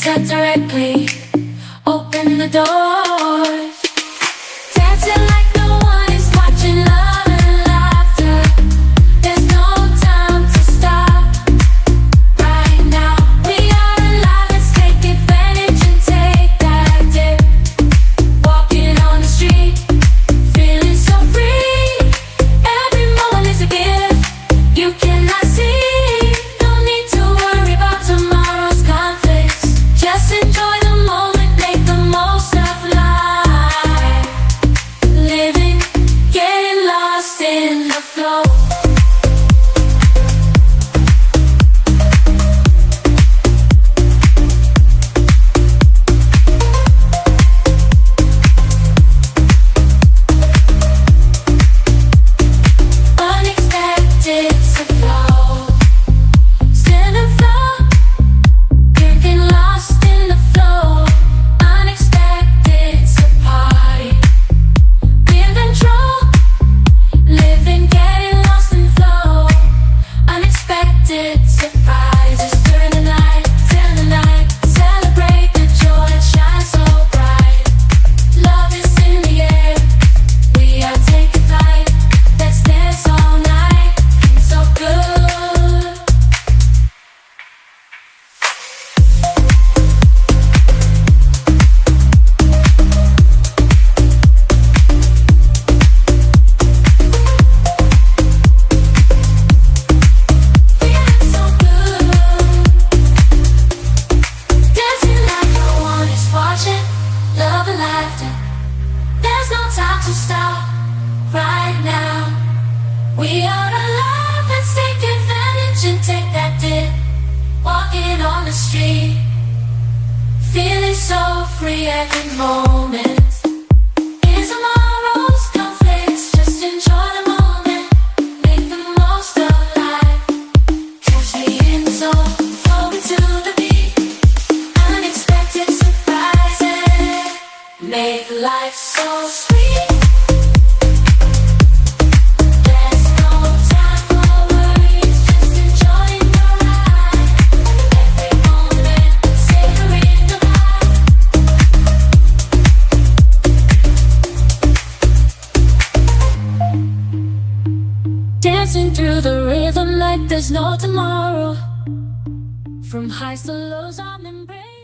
cut directly. Open the door. Dancing like no one is watching, love and laughter. There's no time to stop. Right now, we are alive, let's take advantage and take that dip. Walking on the street, feeling so free. Every moment is a gift you cannot see. No need to worry about tomorrow's conflicts. Just enjoy the moment, make the most of life. Living, getting lost in the flow. Unexpected to flow. Stand and flow. Getting lost in the flow. Unexpected to party. Be in control. Living, getting lost in flow. Unexpected surprises during the night. Till the night. Celebrate the joy that shines so bright. Love is in the air. We are taking flight. Let's dance all night. It's so good. Feeling so good. Dancing like no one is watching. Love and laughter. There's no time to stop. Right now, we are alive. Let's take advantage and take that dip. Walking on the street, feeling so free every moment. In tomorrow's conflicts, just enjoy the moment. Make the most of life. Catch me in the zone, flowing to the beat. Unexpected surprises make life so sweet. There's no time for worries, just enjoying the ride. Every moment, savoring the vibe. Dancing through the rhythm like there's no tomorrow. From highs to lows, I'm embracing.